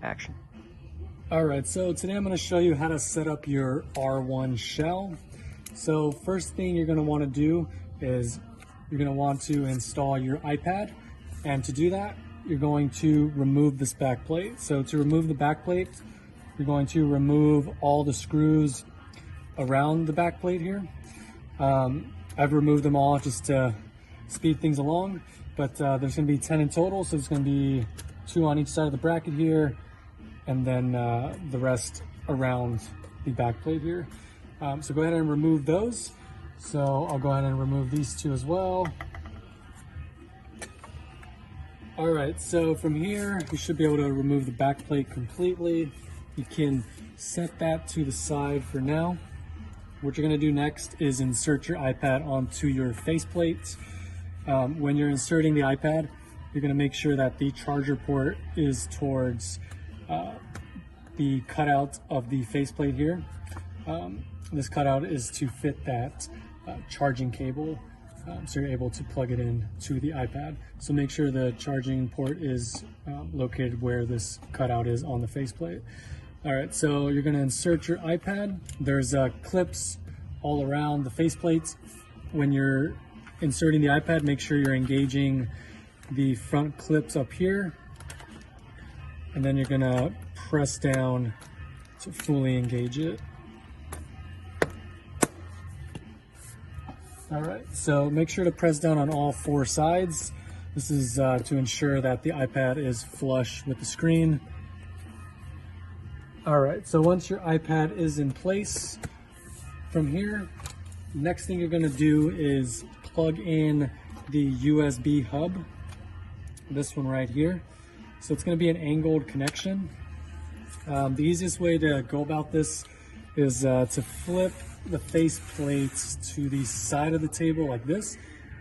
action. Alright, so today I'm going to show you how to set up your R1 shell. So first thing you're going to want to do is you're going to want to install your iPad, and to do that you're going to remove this back plate. So to remove the back plate, you're going to remove all the screws around the back plate here. I've removed them all just to speed things along, but there's going to be 10 in total, so there's going to be 2 on each side of the bracket here, and then the rest around the back plate here. So go ahead and remove those. So I'll go ahead and remove these 2 as well. All right, so from here, you should be able to remove the back plate completely. You can set that to the side for now. What you're gonna do next is insert your iPad onto your faceplate. When you're inserting the iPad, you're gonna make sure that the charger port is towards the cutout of the faceplate here. This cutout is to fit that charging cable, so you're able to plug it in to the iPad. So make sure the charging port is located where this cutout is on the faceplate. All right, so you're gonna insert your iPad. There's clips all around the faceplates. When you're inserting the iPad, make sure you're engaging the front clips up here, and then you're gonna press down to fully engage it. All right, so make sure to press down on all 4 sides. This is to ensure that the iPad is flush with the screen. All right, so once your iPad is in place, from here, next thing you're gonna do is plug in the USB hub, this one right here. So it's gonna be an angled connection. The easiest way to go about this is to flip the face plates to the side of the table like this.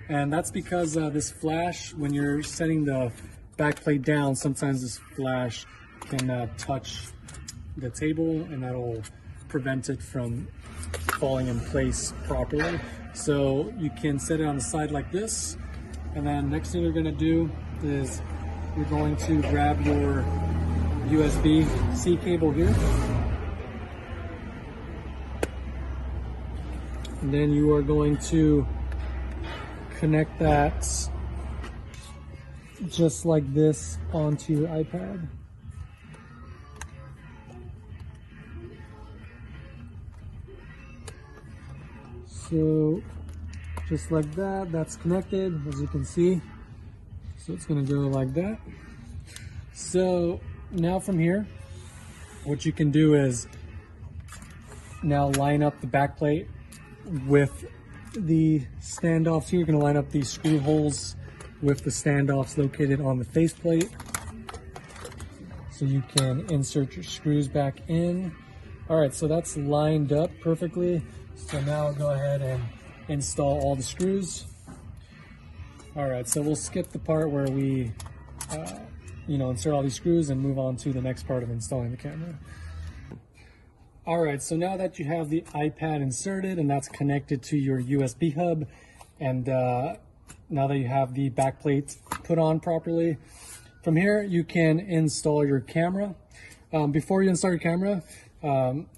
And that's because this flash, when you're setting the back plate down, sometimes this flash can touch the table, and that'll prevent it from falling in place properly. So you can set it on the side like this, and then next thing you're going to do is you're going to grab your USB-C cable here, and then you are going to connect that just like this onto your iPad. So just like that, that's connected, as you can see. So it's gonna go like that. So now from here, what you can do is now line up the back plate with the standoffs here. You're gonna line up these screw holes with the standoffs located on the faceplate, so you can insert your screws back in. All right, so that's lined up perfectly. So now go ahead and install all the screws. All right, so we'll skip the part where we insert all these screws and move on to the next part of installing the camera. All right, so now that you have the iPad inserted and that's connected to your USB hub, and now that you have the back plate put on properly, from here you can install your camera. Before you install your camera,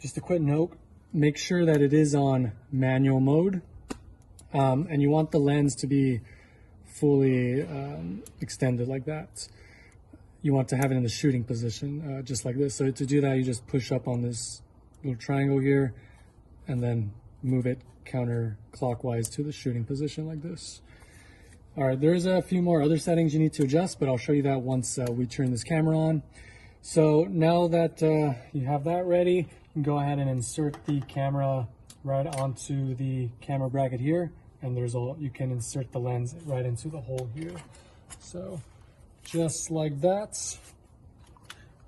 just a quick note, make sure that it is on manual mode, and you want the lens to be fully extended like that. You want to have it in the shooting position, just like this. So to do that, you just push up on this little triangle here and then move it counterclockwise to the shooting position like this. All right, there's a few more other settings you need to adjust, but I'll show you that once we turn this camera on. So now that you have that ready, you can go ahead and insert the camera right onto the camera bracket here, and you can insert the lens right into the hole here. So just like that.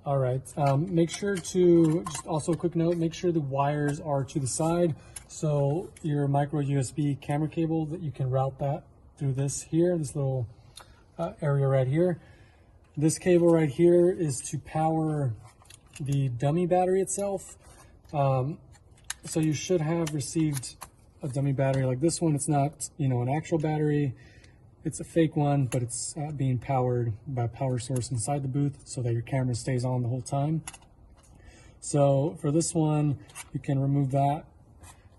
All right, make sure to, just also a quick note, make sure the wires are to the side. So your micro USB camera cable, that you can route that through this here, this little area right here. This cable right here is to power the dummy battery itself. So you should have received a dummy battery like this one. It's not, an actual battery. It's a fake one, but it's being powered by a power source inside the booth so that your camera stays on the whole time. So for this one, you can remove that,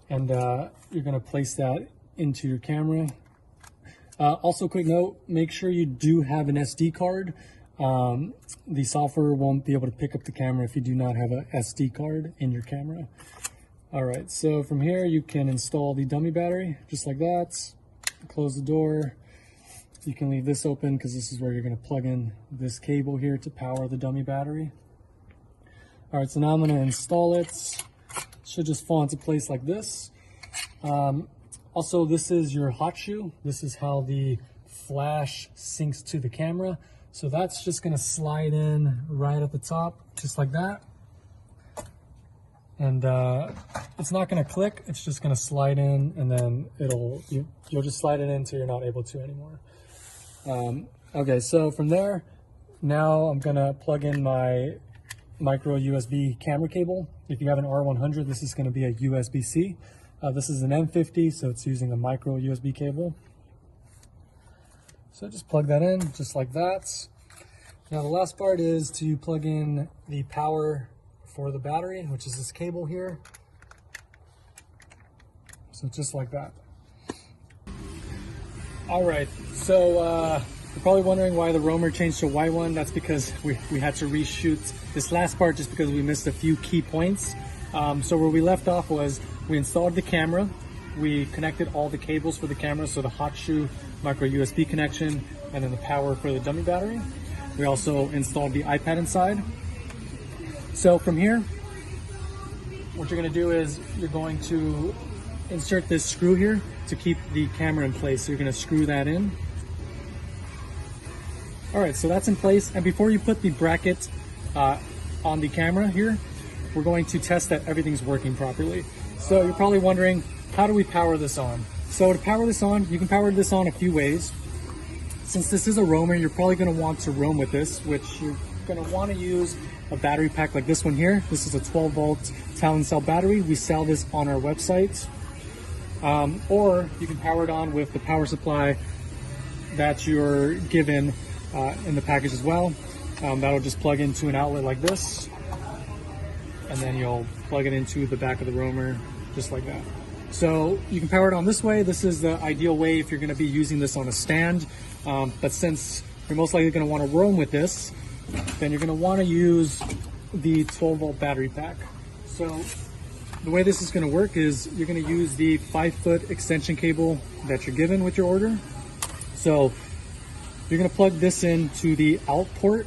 and you're going to place that into your camera. Also, quick note, make sure you do have an SD card. The software won't be able to pick up the camera if you do not have a SD card in your camera. All right, so from here you can install the dummy battery just like that. Close the door. You can leave this open because this is where you're going to plug in this cable here to power the dummy battery. All right, so now I'm going to install it. It should just fall into place like this. Also, this is your hot shoe. This is how the flash syncs to the camera. So that's just going to slide in right at the top, just like that. And it's not going to click. It's just going to slide in, and then you'll just slide it in until you're not able to anymore. Okay, so from there, now I'm going to plug in my micro USB camera cable. If you have an R100, this is going to be a USB-C. This is an M50, so it's using a micro USB cable. So just plug that in just like that. Now the last part is to plug in the power for the battery, which is this cable here. So just like that. All right, so you're probably wondering why the roamer changed to a white one. That's because we had to reshoot this last part just because we missed a few key points. So where we left off was we installed the camera, we connected all the cables for the camera, so the hot shoe, micro USB connection, and then the power for the dummy battery. We also installed the iPad inside. So from here, what you're going to do is you're going to insert this screw here to keep the camera in place. So you're going to screw that in. All right, so that's in place. And before you put the bracket on the camera here, we're going to test that everything's working properly. So you're probably wondering, how do we power this on? So to power this on, you can power this on a few ways. Since this is a roamer, you're probably going to want to roam with this, which you're going to want to use a battery pack like this one here. This is a 12-volt Talon cell battery. We sell this on our website. Or you can power it on with the power supply that you're given in the package as well. That'll just plug into an outlet like this, and then you'll plug it into the back of the roamer just like that. So you can power it on this way. This is the ideal way if you're going to be using this on a stand. But since you're most likely going to want to roam with this, then you're going to want to use the 12-volt battery pack. So the way this is going to work is you're going to use the 5-foot extension cable that you're given with your order. So you're going to plug this into the out port,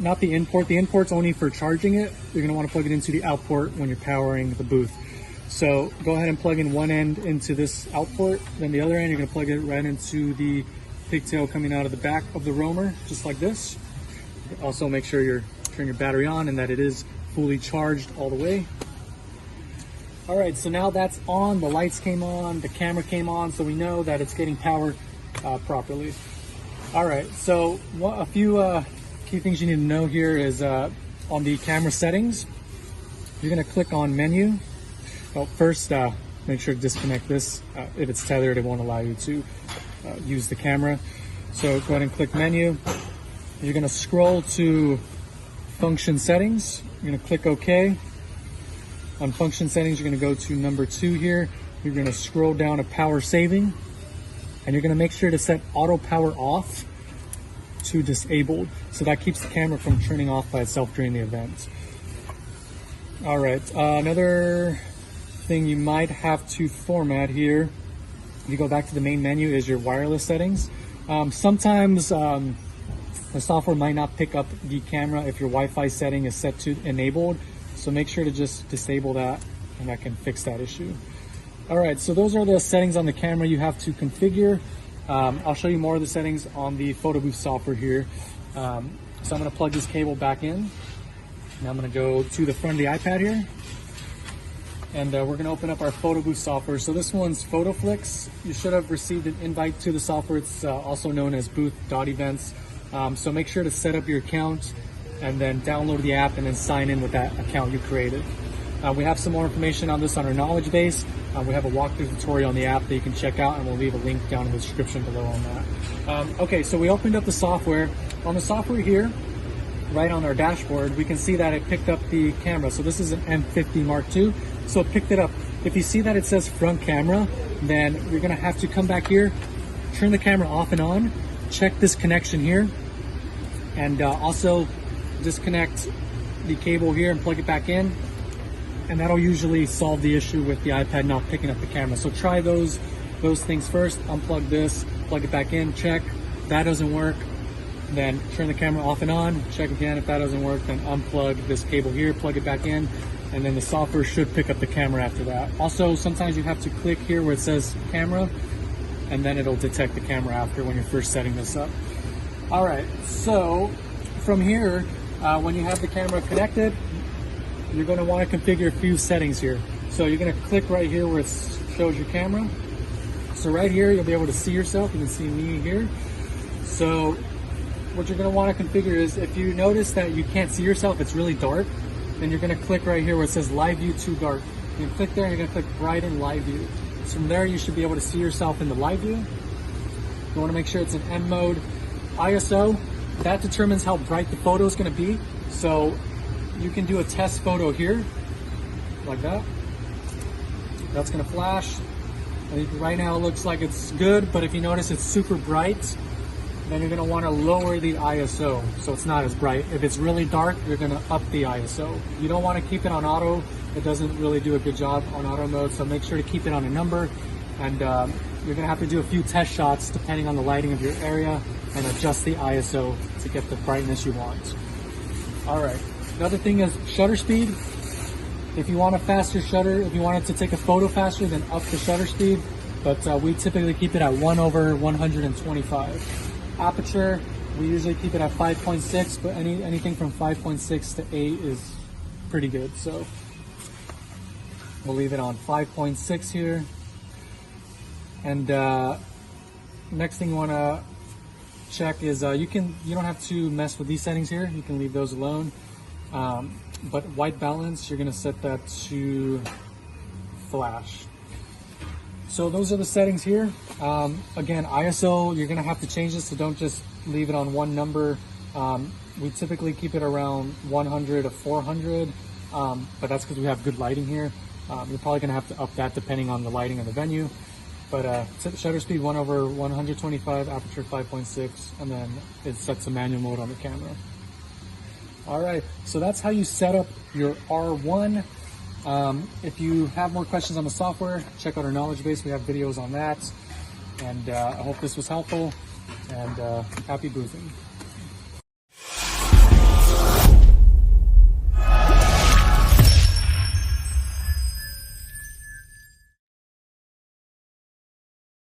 not the in port. The in port's only for charging it. You're going to want to plug it into the out port when you're powering the booth. So go ahead and plug in one end into this out port, then the other end you're going to plug it right into the pigtail coming out of the back of the roamer, just like this. Also make sure you're turning your battery on and that it is fully charged all the way. All right, so now that's on, the lights came on, the camera came on, so we know that it's getting powered properly. All right, so a few key things you need to know here is on the camera settings, you're gonna click on menu. Well, first, make sure to disconnect this. If it's tethered, it won't allow you to use the camera. So go ahead and click menu. You're gonna scroll to function settings. You're gonna click OK. On function settings, you're gonna go to number 2 here. You're gonna scroll down to power saving, and you're gonna make sure to set auto power off to disabled. So that keeps the camera from turning off by itself during the event. All right, another thing you might have to format here, if you go back to the main menu, is your wireless settings. Sometimes the software might not pick up the camera if your Wi-Fi setting is set to enabled. So make sure to just disable that, and that can fix that issue. All right, so those are the settings on the camera you have to configure. I'll show you more of the settings on the Photobooth software here. So I'm gonna plug this cable back in. Now I'm gonna go to the front of the iPad here. And we're gonna open up our Photobooth software. So this one's PhotoFlix. You should have received an invite to the software. It's also known as booth.events. So make sure to set up your account and then download the app and then sign in with that account you created. We have some more information on this on our knowledge base. We have a walkthrough tutorial on the app that you can check out, and we'll leave a link down in the description below on that. Okay, so we opened up the software. On the software here, right on our dashboard, we can see that it picked up the camera. So this is an M50 Mark II, so it picked it up. If you see that it says front camera, then you're gonna have to come back here, turn the camera off and on, check this connection here, and also disconnect the cable here and plug it back in, and that'll usually solve the issue with the iPad not picking up the camera. So try those things first. Unplug this, plug it back in, check. If that doesn't work, then turn the camera off and on, check again. If that doesn't work, then unplug this cable here, plug it back in, and then the software should pick up the camera after that. Also, sometimes you have to click here where it says camera, and then it'll detect the camera after when you're first setting this up. All right, so from here, when you have the camera connected, you're going to want to configure a few settings here. So you're going to click right here where it shows your camera. So right here, you'll be able to see yourself. You can see me here. So what you're going to want to configure is, if you notice that you can't see yourself, it's really dark, then you're going to click right here where it says live view too dark. You can click there and you're going to click brighten live view. So from there, you should be able to see yourself in the live view. You want to make sure it's in M mode. ISO, that determines how bright the photo is going to be. So you can do a test photo here, like that. That's going to flash. I think right now it looks like it's good, but if you notice it's super bright, then you're going to want to lower the ISO so it's not as bright. If it's really dark, you're going to up the ISO. You don't want to keep it on auto. It doesn't really do a good job on auto mode, so make sure to keep it on a number. And you're going to have to do a few test shots depending on the lighting of your area and adjust the ISO to get the brightness you want. All right. Another thing is shutter speed. If you want a faster shutter, if you want it to take a photo faster, then up the shutter speed. But we typically keep it at 1/125. Aperture, we usually keep it at 5.6, but anything from 5.6 to 8 is pretty good. So we'll leave it on 5.6 here. And next thing you want to check is you don't have to mess with these settings here. You can leave those alone. But white balance, you're going to set that to flash. So those are the settings here. Again, ISO, you're going to have to change this, so don't just leave it on one number. We typically keep it around 100 to 400, but that's because we have good lighting here. You're probably going to have to up that depending on the lighting of the venue. But shutter speed 1/125, aperture 5.6, and then it sets a manual mode on the camera. All right, so that's how you set up your R1. If you have more questions on the software, check out our knowledge base. We have videos on that. And I hope this was helpful, and happy boothing.